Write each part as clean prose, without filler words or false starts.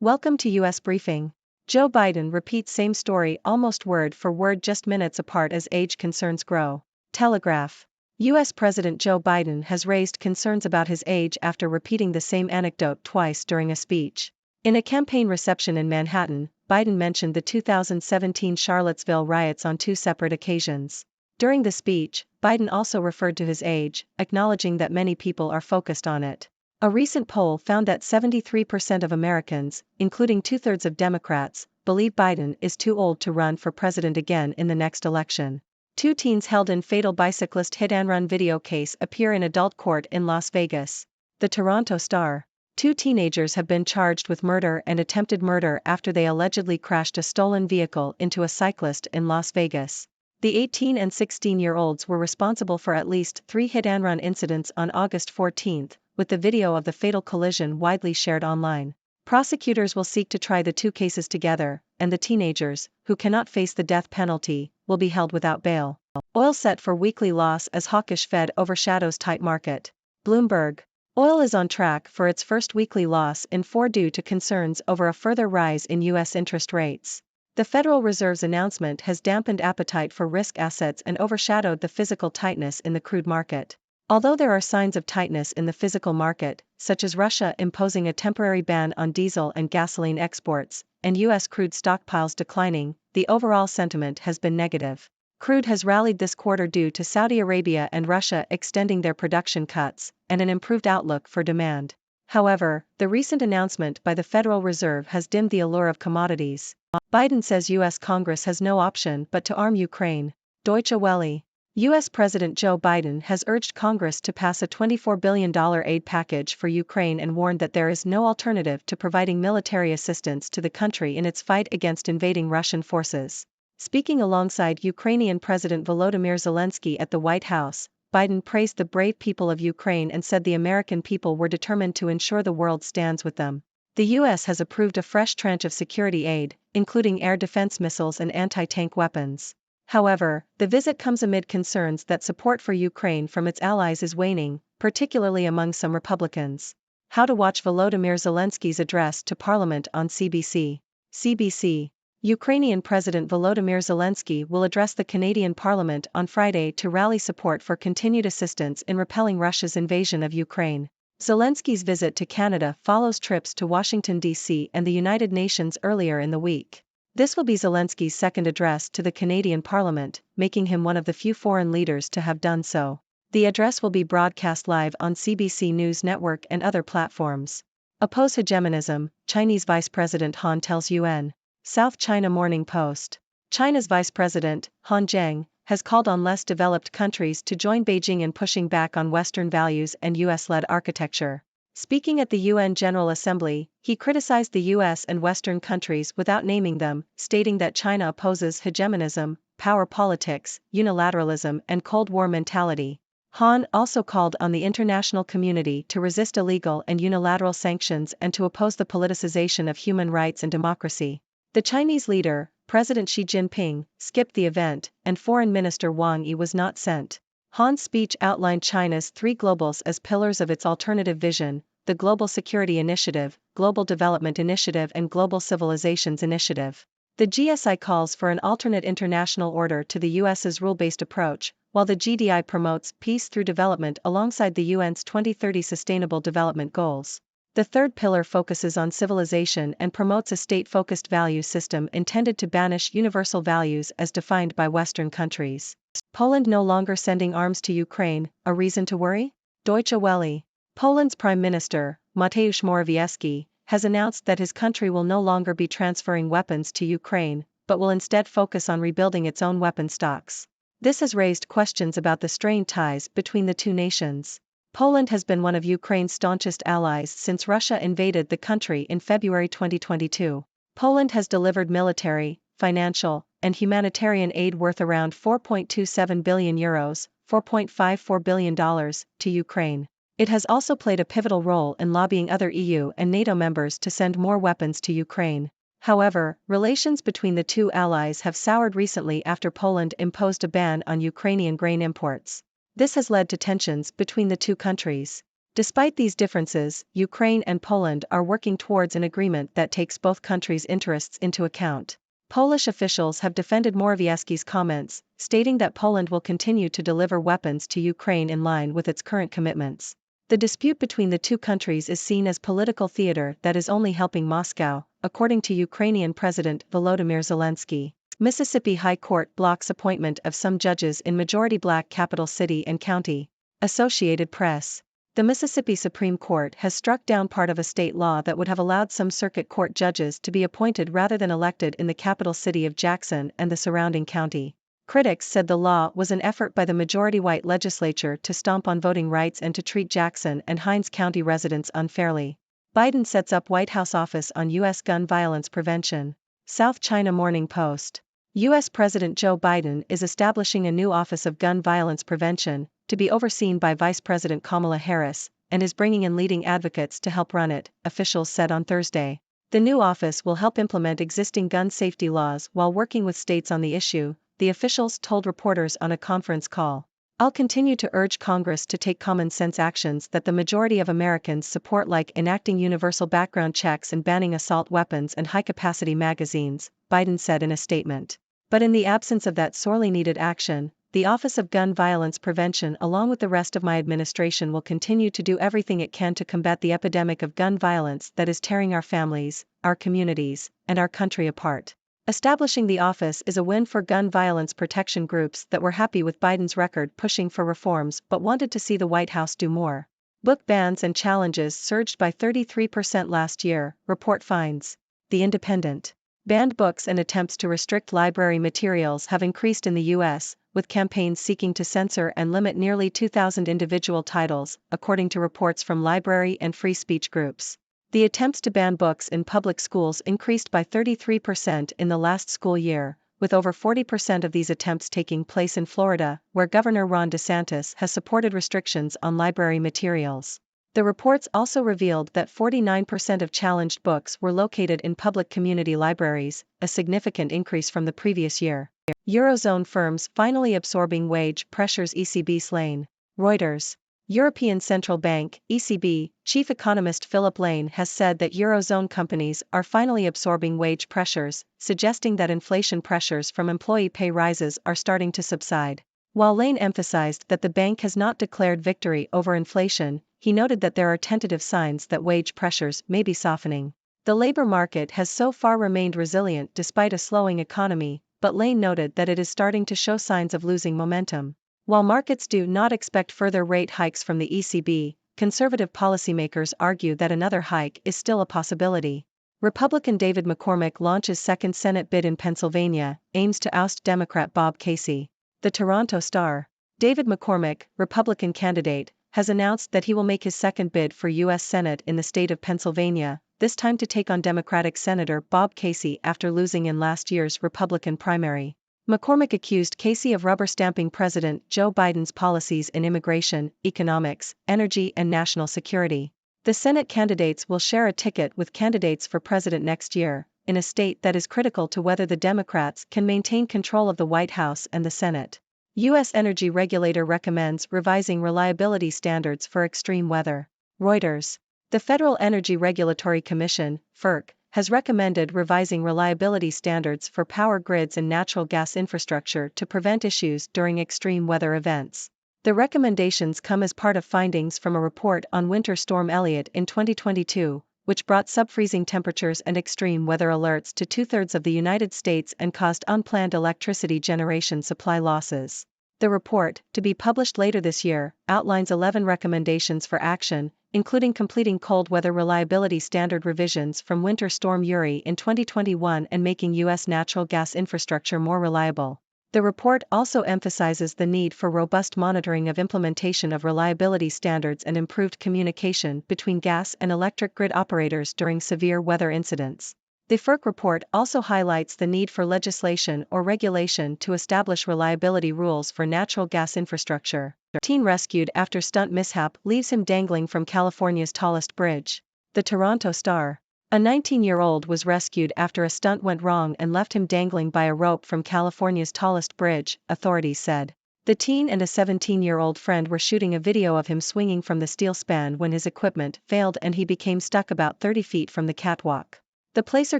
Welcome to US Briefing. Joe Biden repeats same story almost word for word just minutes apart as age concerns grow. Telegraph. US President Joe Biden has raised concerns about his age after repeating the same anecdote twice during a speech. In a campaign reception in Manhattan, Biden mentioned the 2017 Charlottesville riots on two separate occasions. During the speech, Biden also referred to his age, acknowledging that many people are focused on it. A recent poll found that 73% of Americans, including two-thirds of Democrats, believe Biden is too old to run for president again in the next election. Two teens held in fatal bicyclist hit-and-run video case appear in adult court in Las Vegas. The Toronto Star. Two teenagers have been charged with murder and attempted murder after they allegedly crashed a stolen vehicle into a cyclist in Las Vegas. The 18 and 16-year-olds were responsible for at least 3 hit-and-run incidents on August 14, with the video of the fatal collision widely shared online. Prosecutors will seek to try the two cases together, and the teenagers, who cannot face the death penalty, will be held without bail. Oil set for weekly loss as Hawkish Fed overshadows tight market. Bloomberg. Oil is on track for its first weekly loss in 4 due to concerns over a further rise in U.S. interest rates. The Federal Reserve's announcement has dampened appetite for risk assets and overshadowed the physical tightness in the crude market. Although there are signs of tightness in the physical market, such as Russia imposing a temporary ban on diesel and gasoline exports, and U.S. crude stockpiles declining, the overall sentiment has been negative. Crude has rallied this quarter due to Saudi Arabia and Russia extending their production cuts, and an improved outlook for demand. However, the recent announcement by the Federal Reserve has dimmed the allure of commodities. Biden says U.S. Congress has no option but to arm Ukraine. Deutsche Welle. U.S. President Joe Biden has urged Congress to pass a $24 billion aid package for Ukraine and warned that there is no alternative to providing military assistance to the country in its fight against invading Russian forces. Speaking alongside Ukrainian President Volodymyr Zelensky at the White House, Biden praised the brave people of Ukraine and said the American people were determined to ensure the world stands with them. The U.S. has approved a fresh tranche of security aid, including air defense missiles and anti-tank weapons. However, the visit comes amid concerns that support for Ukraine from its allies is waning, particularly among some Republicans. How to watch Volodymyr Zelensky's address to Parliament on CBC. CBC. Ukrainian President Volodymyr Zelensky will address the Canadian Parliament on Friday to rally support for continued assistance in repelling Russia's invasion of Ukraine. Zelensky's visit to Canada follows trips to Washington, D.C. and the United Nations earlier in the week. This will be Zelensky's second address to the Canadian Parliament, making him one of the few foreign leaders to have done so. The address will be broadcast live on CBC News Network and other platforms. Oppose hegemonism, Chinese Vice President Han tells UN. South China Morning Post. China's Vice President, Han Zheng, has called on less developed countries to join Beijing in pushing back on Western values and US-led architecture. Speaking at the UN General Assembly, he criticized the US and Western countries without naming them, stating that China opposes hegemonism, power politics, unilateralism, and Cold War mentality. Han also called on the international community to resist illegal and unilateral sanctions and to oppose the politicization of human rights and democracy. The Chinese leader, President Xi Jinping, skipped the event, and Foreign Minister Wang Yi was not sent. Han's speech outlined China's 3 globals as pillars of its alternative vision: the Global Security Initiative, Global Development Initiative and Global Civilizations Initiative. The GSI calls for an alternate international order to the US's rule-based approach, while the GDI promotes peace through development alongside the UN's 2030 Sustainable Development Goals. The third pillar focuses on civilization and promotes a state-focused value system intended to banish universal values as defined by Western countries. Poland no longer sending arms to Ukraine, a reason to worry? Deutsche Welle. Poland's Prime Minister, Mateusz Morawiecki, has announced that his country will no longer be transferring weapons to Ukraine, but will instead focus on rebuilding its own weapon stocks. This has raised questions about the strained ties between the two nations. Poland has been one of Ukraine's staunchest allies since Russia invaded the country in February 2022. Poland has delivered military, financial, and humanitarian aid worth around €4.27 billion, $4.54 billion, to Ukraine. It has also played a pivotal role in lobbying other EU and NATO members to send more weapons to Ukraine. However, relations between the two allies have soured recently after Poland imposed a ban on Ukrainian grain imports. This has led to tensions between the two countries. Despite these differences, Ukraine and Poland are working towards an agreement that takes both countries' interests into account. Polish officials have defended Morawiecki's comments, stating that Poland will continue to deliver weapons to Ukraine in line with its current commitments. The dispute between the two countries is seen as political theater that is only helping Moscow, according to Ukrainian President Volodymyr Zelensky. Mississippi High Court blocks appointment of some judges in majority-black capital city and county. Associated Press. The Mississippi Supreme Court has struck down part of a state law that would have allowed some circuit court judges to be appointed rather than elected in the capital city of Jackson and the surrounding county. Critics said the law was an effort by the majority-white legislature to stomp on voting rights and to treat Jackson and Hinds County residents unfairly. Biden sets up White House office on U.S. gun violence prevention. South China Morning Post. U.S. President Joe Biden is establishing a new Office of Gun Violence Prevention, to be overseen by Vice President Kamala Harris, and is bringing in leading advocates to help run it, officials said on Thursday. The new office will help implement existing gun safety laws while working with states on the issue, the officials told reporters on a conference call. I'll continue to urge Congress to take common-sense actions that the majority of Americans support, like enacting universal background checks and banning assault weapons and high-capacity magazines, Biden said in a statement. But in the absence of that sorely needed action, the Office of Gun Violence Prevention, along with the rest of my administration, will continue to do everything it can to combat the epidemic of gun violence that is tearing our families, our communities, and our country apart. Establishing the office is a win for gun violence protection groups that were happy with Biden's record pushing for reforms but wanted to see the White House do more. Book bans and challenges surged by 33% last year, report finds. The Independent. Banned books and attempts to restrict library materials have increased in the U.S., with campaigns seeking to censor and limit nearly 2,000 individual titles, according to reports from library and free speech groups. The attempts to ban books in public schools increased by 33% in the last school year, with over 40% of these attempts taking place in Florida, where Governor Ron DeSantis has supported restrictions on library materials. The reports also revealed that 49% of challenged books were located in public community libraries, a significant increase from the previous year. Eurozone firms finally absorbing wage pressures, ECB slain. Reuters. European Central Bank, ECB, chief economist Philip Lane has said that Eurozone companies are finally absorbing wage pressures, suggesting that inflation pressures from employee pay rises are starting to subside. While Lane emphasized that the bank has not declared victory over inflation, he noted that there are tentative signs that wage pressures may be softening. The labor market has so far remained resilient despite a slowing economy, but Lane noted that it is starting to show signs of losing momentum. While markets do not expect further rate hikes from the ECB, conservative policymakers argue that another hike is still a possibility. Republican David McCormick launches second Senate bid in Pennsylvania, aims to oust Democrat Bob Casey. The Toronto Star. David McCormick, Republican candidate, has announced that he will make his second bid for U.S. Senate in the state of Pennsylvania, this time to take on Democratic Senator Bob Casey after losing in last year's Republican primary. McCormick accused Casey of rubber-stamping President Joe Biden's policies in immigration, economics, energy and national security. The Senate candidates will share a ticket with candidates for president next year, in a state that is critical to whether the Democrats can maintain control of the White House and the Senate. U.S. energy regulator recommends revising reliability standards for extreme weather. Reuters. The Federal Energy Regulatory Commission, FERC, has recommended revising reliability standards for power grids and natural gas infrastructure to prevent issues during extreme weather events. The recommendations come as part of findings from a report on Winter Storm Elliott in 2022, which brought subfreezing temperatures and extreme weather alerts to two-thirds of the United States and caused unplanned electricity generation supply losses. The report, to be published later this year, outlines 11 recommendations for action, including completing cold weather reliability standard revisions from Winter Storm Uri in 2021 and making U.S. natural gas infrastructure more reliable. The report also emphasizes the need for robust monitoring of implementation of reliability standards and improved communication between gas and electric grid operators during severe weather incidents. The FERC report also highlights the need for legislation or regulation to establish reliability rules for natural gas infrastructure. Teen rescued after stunt mishap leaves him dangling from California's tallest bridge. The Toronto Star. A 19-year-old was rescued after a stunt went wrong and left him dangling by a rope from California's tallest bridge, authorities said. The teen and a 17-year-old friend were shooting a video of him swinging from the steel span when his equipment failed and he became stuck about 30 feet from the catwalk. The Placer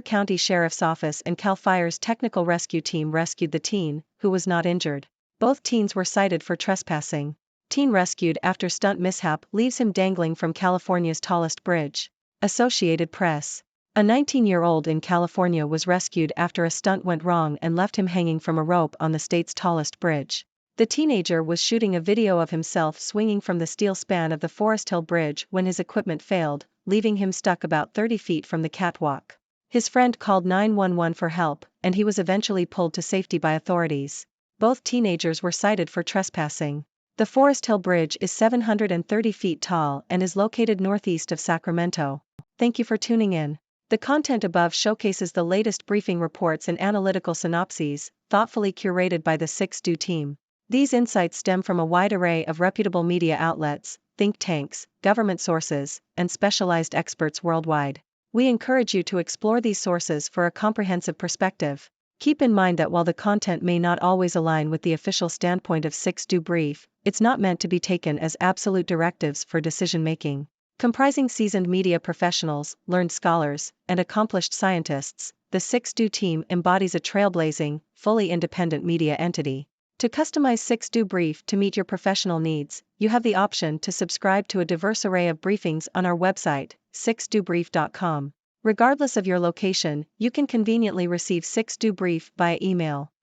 County Sheriff's Office and CAL FIRE's technical rescue team rescued the teen, who was not injured. Both teens were cited for trespassing. Teen rescued after stunt mishap leaves him dangling from California's tallest bridge. Associated Press. A 19-year-old in California was rescued after a stunt went wrong and left him hanging from a rope on the state's tallest bridge. The teenager was shooting a video of himself swinging from the steel span of the Forest Hill Bridge when his equipment failed, leaving him stuck about 30 feet from the catwalk. His friend called 911 for help, and he was eventually pulled to safety by authorities. Both teenagers were cited for trespassing. The Forest Hill Bridge is 730 feet tall and is located northeast of Sacramento. Thank you for tuning in. The content above showcases the latest briefing reports and analytical synopses, thoughtfully curated by the 6Do team. These insights stem from a wide array of reputable media outlets, think tanks, government sources, and specialized experts worldwide. We encourage you to explore these sources for a comprehensive perspective. Keep in mind that while the content may not always align with the official standpoint of 6Do Brief, it's not meant to be taken as absolute directives for decision-making. Comprising seasoned media professionals, learned scholars, and accomplished scientists, the 6Do team embodies a trailblazing, fully independent media entity. To customize 6Do Brief to meet your professional needs, you have the option to subscribe to a diverse array of briefings on our website, 6dobrief.com. Regardless of your location, you can conveniently receive 6Do Brief via email.